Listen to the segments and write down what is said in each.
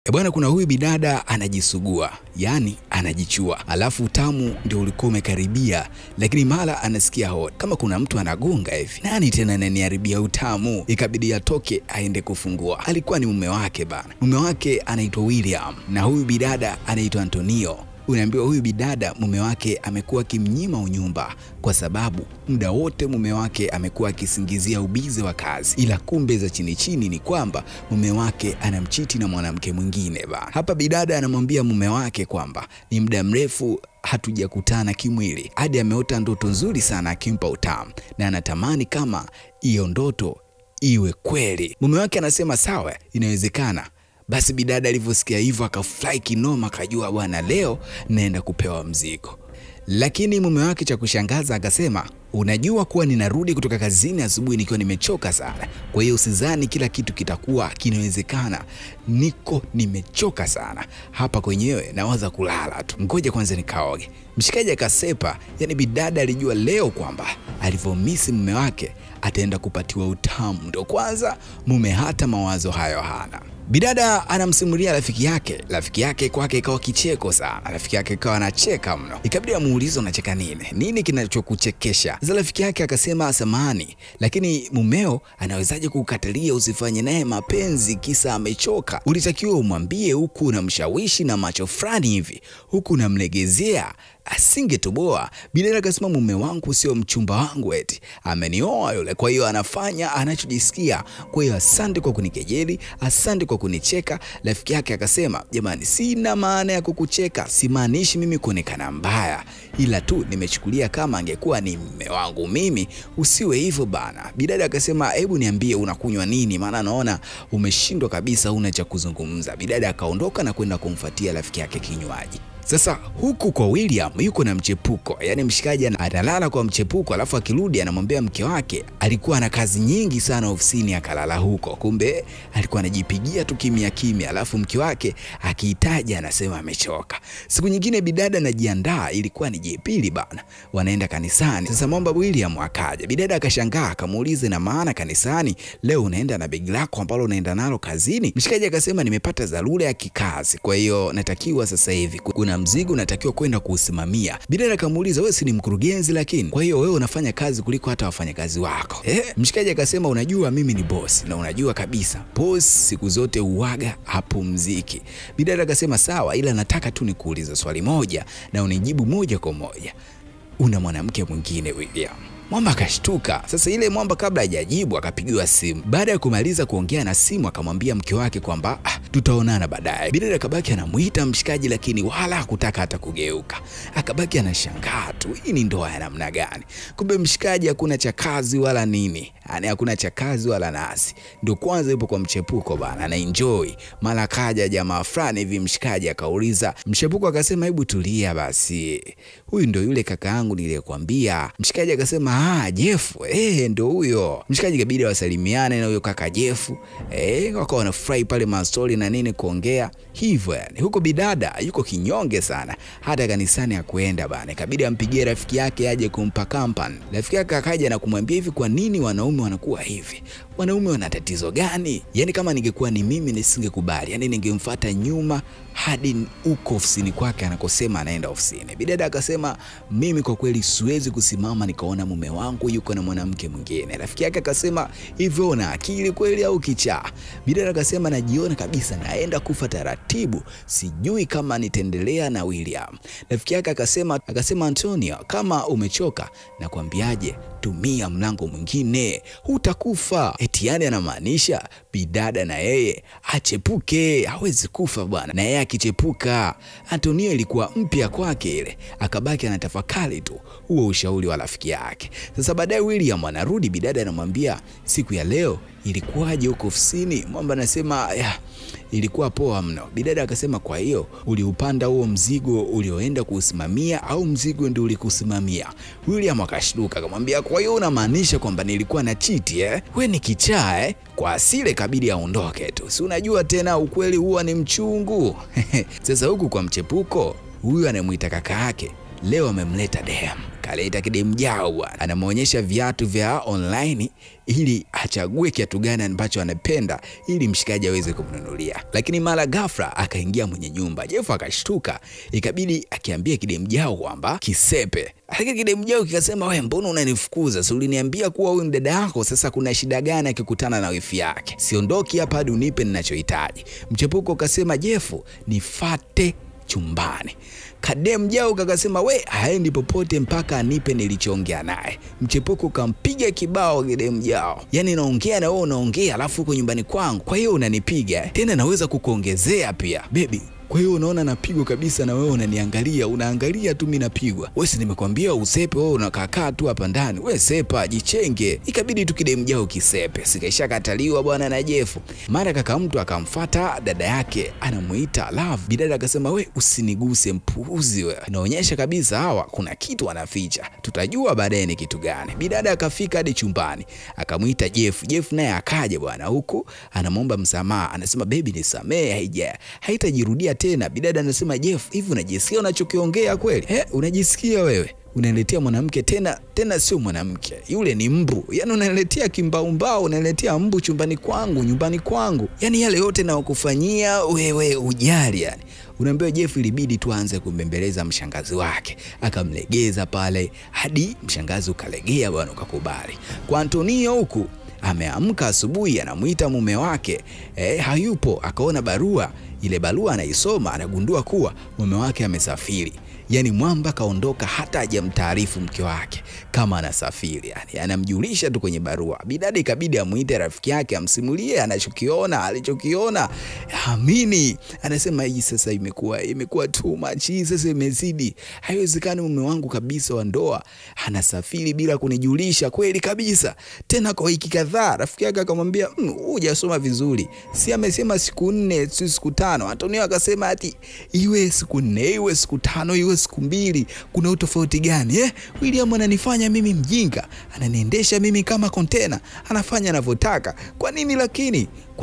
Bwana, kuna huyu bidada anajisugua, yani anajichua. Alafu utamu ndio ulikuwa umekaribia, lakini mara anasikia hodi kama kuna mtu anagonga hivi. Nani tena ananiharibia utamu? Ikabidi atoke aende kufungua. Alikuwa ni mume wake bana. Mume wake anaitwa William na huyu bidada anaitwa Antonio. Unaambiwa huyu bidada mume wake amekuwa akimnyima unyumba kwa sababu muda wote mume wake amekuwa akisingizia ubize wa kazi, ila kumbe za chini chini ni kwamba mume wake anamchiti na mwanamke mwingine ba. Hapa bidada anamwambia mume wake kwamba ni muda mrefu hatujakutana kimwili, hadi ameota ndoto nzuri sana akimpa utamu na anatamani kama hiyo ndoto iwe kweli. Mume wake anasema sawa, inawezekana. Basi bidada alivyosikia hivyo akafurahi kinoma, akajua bwana, leo naenda kupewa mzigo. Lakini mume wake cha kushangaza akasema, unajua kuwa ninarudi kutoka kazini asubuhi nikiwa nimechoka sana. Kwa hiyo usizani kila kitu kitakuwa kinawezekana. Niko nimechoka sana. Hapa kwenyewe nawaza kulala tu. Ngoja kwanza nikaoge. Mshikaji akasepa, yani bidada alijua leo kwamba alivyomisi mume wake ataenda kupatiwa utamu. Ndio kwanza mume hata mawazo hayo hana. Bidada anamsimulia rafiki yake kwake ikawa kicheko sana. Rafiki yake ikawa anacheka mno. Ikabidi amuulize unacheka nini? Nini kinachokuchekesha? Sasa rafiki yake akasema samahani, lakini mumeo anawezaje kukatalia usifanye naye mapenzi kisa amechoka? Ulitakiwa umwambie huku unamshawishi na macho fulani hivi, huku unamlegezea asingetoboa. Bidada akasema mume wangu sio mchumba wangu, eti amenioa yule, kwa hiyo anafanya anachojisikia. Kwa hiyo asante kwa kunikejeli, asante kwa kunicheka. Rafiki yake akasema jamani, sina maana ya kukucheka, simaanishi mimi kuonekana mbaya, ila tu nimechukulia kama angekuwa ni mume wangu mimi, usiwe hivyo bana. Bidada akasema hebu niambie unakunywa nini, maana naona umeshindwa kabisa, una cha kuzungumza. Bidada akaondoka na kwenda kumfuatia rafiki yake kinywaji. Sasa huku kwa William yuko na mchepuko, yani mshikaji analala kwa mchepuko, alafu akirudi anamwambia mke wake alikuwa na kazi nyingi sana ofisini akalala huko. Kumbe alikuwa anajipigia tu kimya kimya, alafu mke wake akihitaji anasema amechoka. Siku nyingine bidada anajiandaa, ilikuwa ni Jumapili bana, wanaenda kanisani. Sasa mwamba William akaja. Bidada akashangaa, akamuuliza na maana kanisani leo unaenda na begi lako ambalo unaenda nalo kazini? Mshikaji akasema nimepata dharura ya kikazi, kwa hiyo natakiwa sasa hivi kuna mzigo natakiwa kwenda kuusimamia. Bidada akamuuliza wewe si ni mkurugenzi, lakini kwa hiyo wewe unafanya kazi kuliko hata wafanyakazi wako? Mshikaji akasema unajua mimi ni boss na unajua kabisa boss siku zote huaga hapumziki. Bidada akasema sawa, ila nataka tu nikuulize swali moja na unijibu moja kwa moja. Una mwanamke mwingine William? Mwamba akashtuka. Sasa ile mwamba kabla hajajibu akapigiwa simu. Baada ya kumaliza kuongea na simu akamwambia mke wake kwamba tutaonana baadaye. Bidada akabaki anamuita mshikaji, lakini wala hakutaka hata kugeuka. Akabaki anashangaa tu, hii ni ndoa ya namna gani? Kumbe mshikaji hakuna cha kazi wala nini. Yaani hakuna cha kazi wala nasi. Ndio kwanza yupo kwa mchepuko bana, ana enjoy. Mara kaja jamaa fulani hivi mshikaji akauliza. Mchepuko akasema hebu tulia basi, huyu ndio yule kaka yangu niliyekwambia. Mshikaji akasema Jeff, ndio huyo. Mshikaji kabidi wasalimiane na huyo kaka Jeff. Wakawa wanafurahi pale mastori na nini kuongea. Hivyo yani huko bidada yuko kinyonge sana, hata kanisani hakuenda bana. Kabidi ampigie rafiki yake aje kumpa kampani. Rafiki yake akaja na kumwambia hivi, kwa nini wanaume wanakuwa hivi? Wanaume wana tatizo gani? Yani kama ningekuwa ni mimi nisingekubali. Yani ningemfuata nyuma hadi uko ofisini kwake anakosema anaenda ofisini. Bidada akasema mimi kwa kweli siwezi kusimama nikaona mume wangu yuko na mwanamke mwingine. Rafiki yake akasema hivyo una akili kweli au kichaa? Bidada akasema najiona kabisa naenda kufa taratibu, sijui kama nitaendelea na William. Rafiki yake akasema Antonio, kama umechoka nakwambiaje, tumia mlango mwingine, hutakufa. Yani anamaanisha bidada na yeye achepuke, hawezi kufa bwana. Na yeye akichepuka, Antonio ilikuwa mpya kwake ile, akabaki anatafakari tu huo ushauri wa rafiki yake. Sasa baadaye William anarudi, bidada anamwambia siku ya leo ilikuwaje huko ofisini? Mwamba anasema ilikuwa poa mno. Bidada akasema kwa hiyo uliupanda huo mzigo ulioenda kuusimamia au mzigo ndio ulikusimamia? William akashtuka akamwambia kwa hiyo unamaanisha kwamba nilikuwa na cheat wewe ni kichaa Kwa asile kabidi aondoke tu, si unajua tena ukweli huwa ni mchungu. Sasa huku kwa mchepuko, huyu anamuita kaka yake leo amemleta dem. kaleta kidemu jao bwana. Anamuonyesha viatu vya online ili achague kiatu gani ambacho anapenda ili mshikaji aweze kumnunulia. Lakini mara ghafla akaingia mwenye nyumba. Jeff akashtuka, ikabidi akiambia kidemu jao kwamba kisepe. Lakini kidemu jao kikasema, wewe mbona unanifukuza? Si uliniambia kuwa huyu ni dada yako, sasa kuna shida gani akikutana na wifi yake? Siondoki hapa hadi unipe ninachohitaji. Mchepuko akasema, Jeff nifate chumbani. Kadem jao kakasema, we haendi popote mpaka anipe nilichoongea naye. Mchepuko kampiga kibao kidem jao. Yani naongea na wewe unaongea alafu uko nyumbani kwangu, kwa hiyo unanipiga tena, naweza kukuongezea pia baby. Kwa hiyo unaona napigwa kabisa na wewe unaniangalia, unaangalia tu mimi napigwa. Wewe si nimekwambia usepe, wewe unakaa tu hapa ndani. Wewe sepa, jichenge. Ikabidi tu kidemu jao kisepe. Sikaisha kataliwa bwana na Jeff. Mara kaka mtu akamfuata dada yake anamuita Love. Bidada akasema, we usiniguse mpuuzi wewe. Inaonyesha kabisa hawa kuna kitu wanaficha. Tutajua baadaye ni kitu gani. Bidada akafika hadi chumbani. Akamuita Jeff. Jeff naye akaja bwana huku anamuomba msamaha. Anasema, baby nisamee, haitajirudia tena. Bidada anasema, Jeff, hivi unajisikia unachokiongea kweli? Unajisikia wewe? Unaniletea mwanamke tena sio mwanamke. Yule ni mbu. Yaani unaniletea kimbaumbao, unaniletea mbu nyumbani kwangu. Yaani yale yote na ukufanyia wewe ujali yani. Unaambiwa Jeff ilibidi tu aanze kumbembeleza mshangazi wake. Akamlegeza pale hadi mshangazi ukalegea bwana, ukakubali. Kwa Antonio huku ameamka asubuhi, anamuita mume wake hayupo. Akaona barua, ile barua anaisoma, anagundua kuwa mume wake amesafiri. Yani mwamba kaondoka, hata hajamtaarifu mke wake kama anasafiri. Yani anamjulisha tu kwenye barua. Bidada ikabidi amuite rafiki yake amsimulie alichokiona. Amini anasema, hii sasa imekuwa too much, hii sasa imezidi. Haiwezekani mume wangu kabisa wa ndoa anasafiri bila kunijulisha, kweli kabisa. Tena kwa wiki kadhaa. Rafiki yake akamwambia, hujasoma vizuri. Si amesema siku 4, si siku 5. Antonio akasema ati iwe siku 4, iwe siku 5, iwe siku 2, kuna utofauti gani? William ananifanya mimi mjinga, ananiendesha mimi kama container, anafanya anavyotaka. Kwa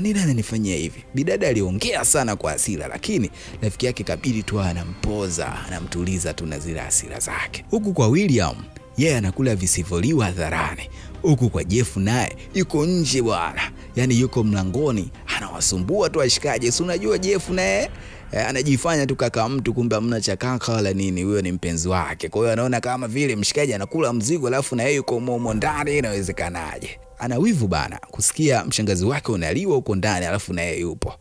nini ananifanyia hivi? Bidada aliongea sana kwa hasira, lakini rafiki yake kabidi tu anampoza, anamtuliza tu na zile hasira zake. Huku kwa William, yeye anakula visivoliwa hadharani. Huku kwa Jeff naye yuko nje bwana. Yani yuko mlangoni anawasumbua tu washikaji. Si unajua Jeff naye anajifanya tu kaka mtu, kumbe hamna cha kaka wala nini, huyo ni mpenzi wake. Kwa hiyo anaona kama vile mshikaji anakula mzigo alafu na yeye yuko momo ndani, inawezekanaje? Ana wivu bana kusikia mshangazi wake unaliwa huko ndani alafu na yeye yupo.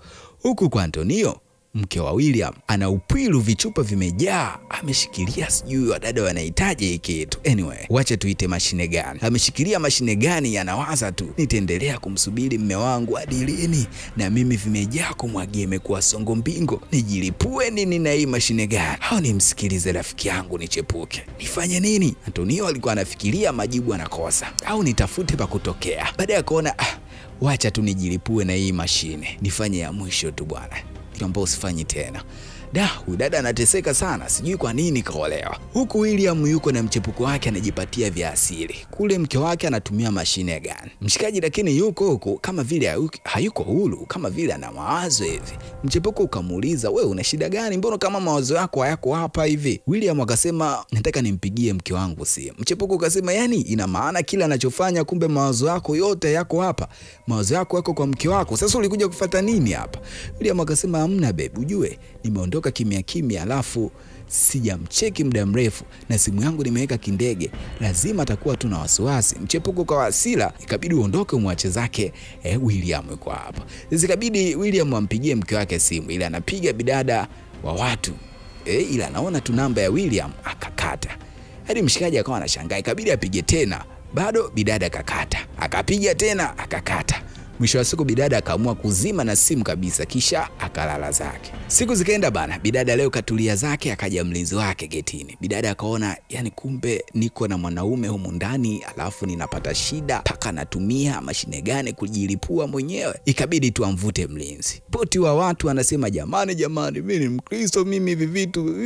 Huku kwa Antonio, mke wa William, ana upwilu, vichupa vimejaa, ameshikilia sijui wadada wanahitaji hiki kitu. Anyway, wacha tuite mashine gani. Ameshikilia mashine gani, anawaza tu, nitaendelea kumsubiri mume wangu hadi lini? Na mimi vimejaa kumwagia, imekuwa songo mbingo. Nijilipue nini na hii mashine gani? Au nimsikilize rafiki yangu nichepuke? Nifanye nini? Antonio alikuwa anafikiria majibu anakosa. Au nitafute pa kutokea. Baadaye akaona wacha tu nijilipue na hii mashine. Nifanye ya mwisho tu bwana, ambao usifanyi tena. Huyu dada anateseka sana, sijui kwa nini kaolewa. Huku William yuko na mchepuko wake anajipatia vya asili. Kule mke wake anatumia mashine gani. Mshikaji lakini yuko huko kama vile hayuko huru, kama vile ana mawazo hivi. Mchepuko ukamuuliza, wewe una shida gani? Mbona kama mawazo yako hayako hapa hivi? William akasema, nataka nimpigie mke wangu simu. Mchepuko akasema, yani ina maana kila anachofanya kumbe mawazo yako yote yako hapa. Mawazo yako yako kwa mke wako. Sasa ulikuja kufuata nini hapa? William akasema, hamna babe, ujue nimeondoka kimya alafu sijamcheki muda mrefu na simu yangu nimeweka kindege, lazima atakuwa tu na wasiwasi. Mchepuko kwa hasira ikabidi uondoke umwache zake William yuko hapa. Sasa ikabidi William ampigie mke wake simu, ila anapiga bidada wa watu ila anaona tu namba ya William akakata. Hadi mshikaji akawa anashangaa, ikabidi apige tena, bado bidada akakata. Akapiga tena akakata. Mwisho wa siku bidada akaamua kuzima na simu kabisa, kisha akalala zake. Siku zikaenda bana, bidada leo katulia zake, akaja mlinzi wake getini. Bidada akaona, yani kumbe niko na mwanaume humu ndani alafu ninapata shida, paka natumia mashine gani kujilipua mwenyewe. Ikabidi tu amvute mlinzi. Poti wa watu anasema, jamani mimi ni Mkristo, mimi hivi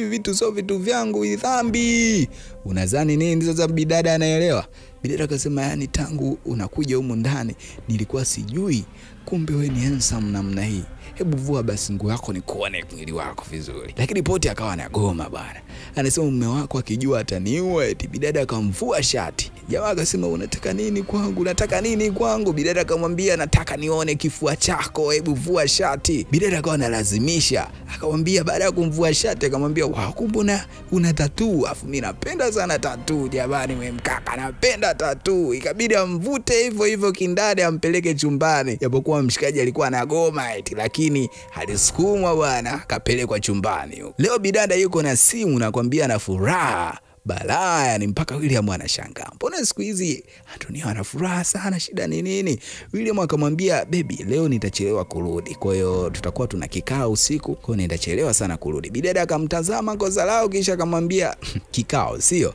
vitu sio vitu vyangu, hii dhambi. Unadhani nini? Ndizo za bidada anaelewa. Bidada akasema, yani tangu unakuja humu ndani nilikuwa sijui kumbe wewe ni handsome namna hii. hebu vua basi nguo yako nikuone mwili wako vizuri. Lakini Poti akawa anagoma bwana. Anasema mume wako akijua ataniua. Eti bidada akamvua shati. Jamaa akasema unataka nini kwangu? Nataka nini kwangu? Bidada akamwambia nataka nione kifua chako, hebu vua shati. Bidada akawa analazimisha. Akamwambia baada ya kumvua shati akamwambia wow, kumbe una tattoo. Afu mimi napenda sana tattoo jamani, wewe mkaka napenda tattoo. Ikabidi amvute hivyo hivyo kindani ampeleke chumbani. Japokuwa mshikaji alikuwa anagoma eti, lakini alisukumwa bwana kapelekwa chumbani. Leo bidada yuko na simu nakwambia na furaha. Balaa ni mpaka William anashangaa. Mbona siku hizi Antonio ana furaha sana, shida ni nini? William akamwambia baby, leo nitachelewa kurudi. Kwa hiyo tutakuwa tuna kikao usiku, kwa hiyo nitachelewa sana kurudi. Bidada akamtazama kwa dharau kisha akamwambia kikao sio?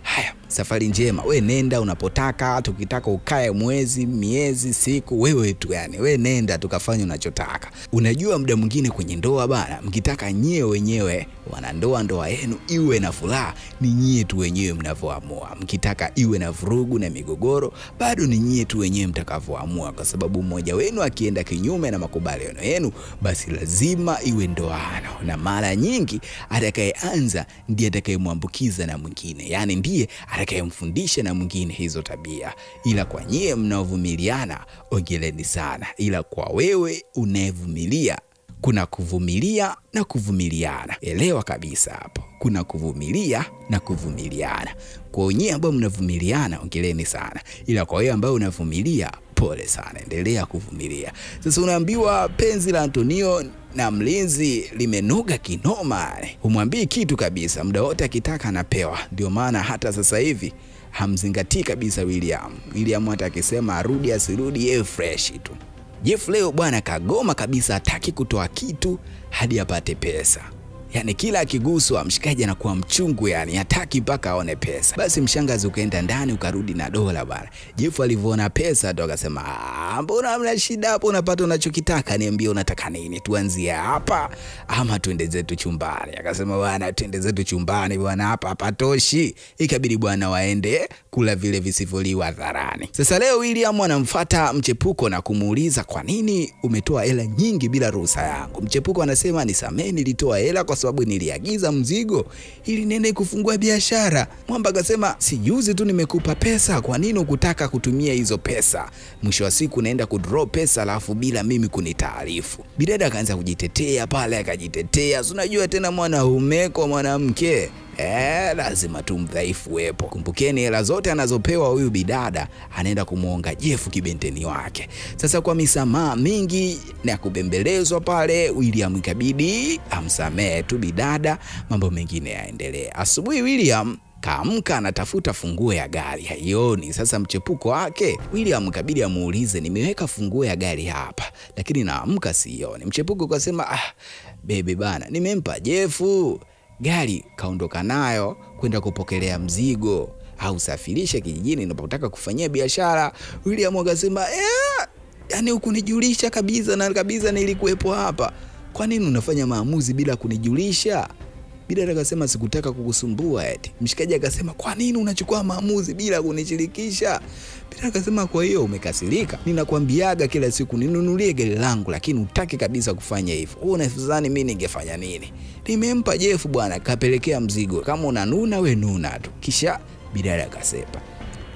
Haya, safari njema. We nenda unapotaka, tukitaka ukae mwezi, miezi, siku, wewe tu yani. We nenda tukafanya unachotaka. Unajua muda mwingine kwenye ndoa bana, mkitaka nyie wenyewe wanandoa ndoa yenu iwe na furaha, ni nyie tu wenyewe mnavyoamua. Mkitaka iwe na vurugu na migogoro, bado ni nyie tu wenyewe mtakavyoamua, kwa sababu mmoja wenu akienda kinyume na makubaliano yenu, basi lazima iwe ndoano. Na mara nyingi atakayeanza ndiye atakayemwambukiza na mwingine. Yani ndiye atakayemfundisha na mwingine hizo tabia. Ila kwa nyie mnaovumiliana, ongeleni sana. Ila kwa wewe unayevumilia, kuna kuvumilia na kuvumiliana. Elewa kabisa hapo. Kuna kuvumilia na kuvumiliana. Kwa nyie ambao mnavumiliana, ongeleni sana. Ila kwa wewe ambao unavumilia, pole sana, endelea kuvumilia. Sasa unaambiwa penzi la Antonio na mlinzi limenoga kinoma. Humwambii kitu kabisa, muda wote akitaka anapewa. Ndio maana hata sasa hivi hamzingatii kabisa William. William hata akisema arudi asirudi, yeye fresh tu. Jeff leo bwana kagoma kabisa, hataki kutoa kitu hadi apate pesa. Yani kila akiguswa mshikaji anakuwa mchungu, yani hataki mpaka aone pesa. Basi mshangazi ukaenda ndani ukarudi na dola bwana. Jeff alivyoona pesa ndo akasema mbona mna shida hapo, unapata unachokitaka, niambie unataka nini, tuanzie hapa ama tuende zetu chumbani? Akasema bwana tuende zetu chumbani bwana, hapa hapatoshi. Ikabidi bwana waende kula vile visivyoliwa hadharani. Sasa leo William anamfuata Mchepuko na kumuuliza kwa nini umetoa hela nyingi bila ruhusa yangu. Mchepuko anasema nisamee, nilitoa hela kwa sababu niliagiza mzigo ili niende kufungua biashara. Mwamba akasema si juzi tu nimekupa pesa, kwa nini ukutaka kutumia hizo pesa? Mwisho wa siku naenda kudraw pesa alafu bila mimi kunitaarifu. Bidada akaanza kujitetea pale, akajitetea. Unajua tena mwanaume kwa mwanamke, lazima tu mdhaifu wepo. Kumbukeni hela zote anazopewa huyu bidada anaenda kumuonga Jeff kibenteni wake. Sasa kwa misamaha mingi na kubembelezwa pale, William ikabidi amsamehe tu bidada, mambo mengine yaendelee. Asubuhi William kaamka anatafuta funguo ya gari, haioni. Sasa Mchepuko wake William kabidi amuulize nimeweka funguo ya gari hapa, lakini naamka sioni. Mchepuko akasema bebe bana, nimempa Jeff gari, kaondoka nayo kwenda kupokelea mzigo au safirisha kijijini unapotaka kufanyia biashara. William akasema yani hukunijulisha kabisa, na kabisa nilikuwepo hapa. Kwa nini unafanya maamuzi bila kunijulisha? Bidada akasema sikutaka kukusumbua eti. Mshikaji akasema kwa nini unachukua maamuzi bila kunishirikisha? Bidada akasema kwa hiyo umekasirika? Ninakwambiaga kila siku ninunulie gari langu, lakini hutaki kabisa kufanya hivyo. Wewe unadhani mimi ningefanya nini? Nimempa Jeff bwana, kapelekea mzigo. Kama unanuna we nuna tu. Kisha bidada akasepa.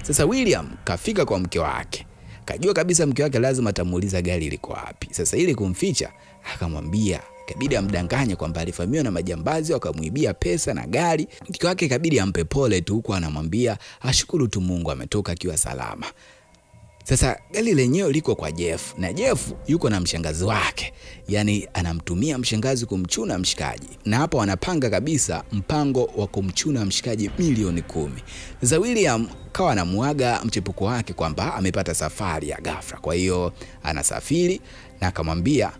Sasa William kafika kwa mke wake. Kajua kabisa mke wake lazima atamuuliza gari liko wapi. Sasa ili kumficha akamwambia, kabidi amdanganye kwamba alifamiwa na majambazi wakamuibia pesa na gari. Mke wake kabidi ampe pole tu, huko anamwambia ashukuru tu Mungu ametoka akiwa salama. Sasa gari lenyewe liko kwa Jeff, na Jeff yuko na mshangazi wake. Yani anamtumia mshangazi kumchuna mshikaji. Na hapo wanapanga kabisa mpango wa kumchuna mshikaji milioni 10. Sasa William kawa anamuaga Mchepuko wake kwamba amepata safari ya ghafla. Kwa hiyo anasafiri na akamwambia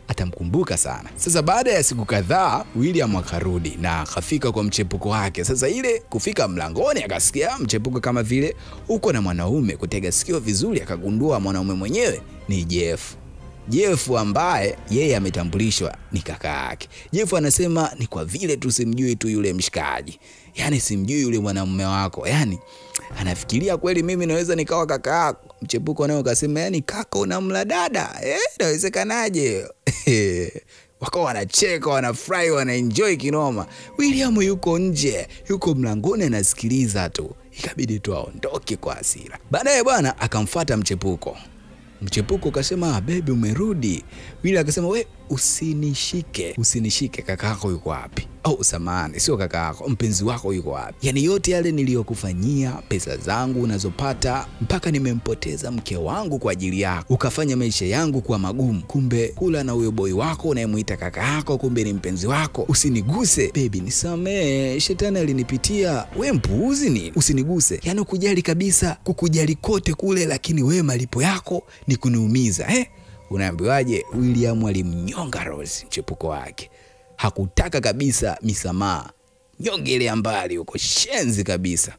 atamkumbuka sana. Sasa baada ya siku kadhaa William akarudi na akafika kwa Mchepuko wake. Sasa ile kufika mlangoni akasikia Mchepuko kama vile uko na mwanaume. Kutega sikio vizuri akagundua mwanaume mwenyewe ni Jeff. Jeff ambaye yeye ametambulishwa ni kaka yake. Jeff anasema ni kwa vile tu simjui tu yule mshikaji. Yani simjui yule mwanamume wako. Yani anafikiria kweli mimi naweza nikawa kaka yako. Mchepuko naye akasema yani kaka unamla dada? Inawezekanaje? Wakawa wanacheka, wanafurahi, wanaenjoy kinoma. William yuko nje, yuko mlangoni anasikiliza tu. Ikabidi tu aondoke kwa hasira. Baadaye bwana akamfuata Mchepuko. Mchepuko akasema, "Baby umerudi." William akasema, "We usinishike kakako yuko wapi?" Au samahani, sio kakako, mpenzi wako yuko wapi? Yani yote yale niliyokufanyia, pesa zangu unazopata, mpaka nimempoteza mke wangu kwa ajili yako. Ukafanya maisha yangu kuwa magumu. Kumbe kula na huyo boy wako unayemuita kaka yako, kumbe ni mpenzi wako. Usiniguse. Baby nisamee, shetani alinipitia. We mpuuzi ni, usiniguse. Yani ukujali kabisa, kukujali kote kule, lakini we malipo yako ni kuniumiza. Unaambiwaje? William alimnyonga Rose, Mchepuko wake. Hakutaka kabisa misamaha. Nyonge ile mbali huko, shenzi kabisa.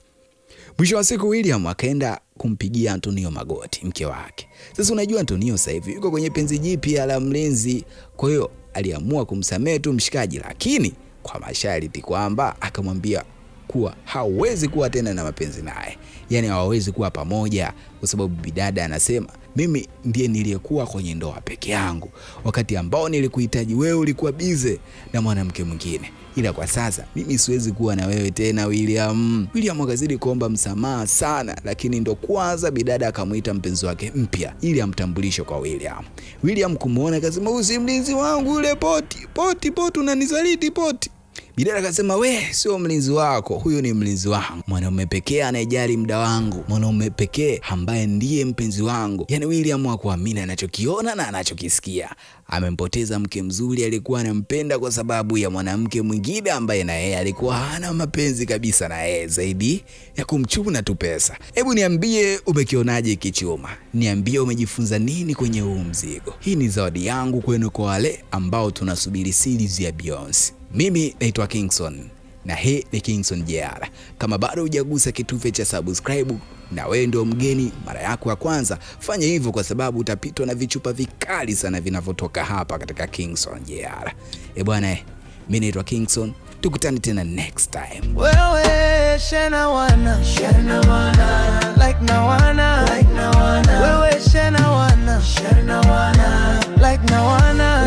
Mwisho wa siku William akaenda kumpigia Antonio magoti, mke wake. Sasa unajua Antonio sasa hivi yuko kwenye penzi jipya la mlinzi. Kwa hiyo aliamua kumsamehe tu mshikaji, lakini kwa masharti kwamba akamwambia kuwa hawezi kuwa tena na mapenzi naye. Yani hawawezi kuwa pamoja kwa sababu bidada anasema, "Mimi ndiye niliyekuwa kwenye ndoa peke yangu. Wakati ambao nilikuhitaji wewe ulikuwa bize na mwanamke mwingine. Ila kwa sasa mimi siwezi kuwa na wewe tena William." William akazidi kuomba msamaha sana, lakini ndo kwanza bidada akamuita mpenzi wake mpya ili amtambulishe kwa William. William kumuona akasema, "Huyu si mlinzi wangu yule Poti unanisaliti Poti." Bidada akasema, "We sio mlinzi wako, huyu ni mlinzi wangu. Mwanaume pekee anayejali muda wangu, mwanaume pekee ambaye ndiye mpenzi wangu." Yani William hakuamini anachokiona na anachokisikia. Amempoteza mke mzuri alikuwa anampenda kwa sababu ya mwanamke mwingine ambaye na yeye alikuwa hana mapenzi kabisa na yeye zaidi ya kumchuna tu pesa. Hebu niambie umekionaje kichuma? Niambie umejifunza nini kwenye huu mzigo? Hii ni zawadi yangu kwenu kwa wale ambao tunasubiri series ya Beyonce. Mimi naitwa Kingson na hii ni Kingson JR. Kama bado hujagusa kitufe cha subscribe na wewe ndio mgeni mara yako ya kwanza, fanya hivyo kwa sababu utapitwa na vichupa vikali sana vinavyotoka hapa katika Kingson JR. Bwana, mimi naitwa Kingson. Tukutane tena next time. Wewe shena wana like na wana wewe shena wana like na wana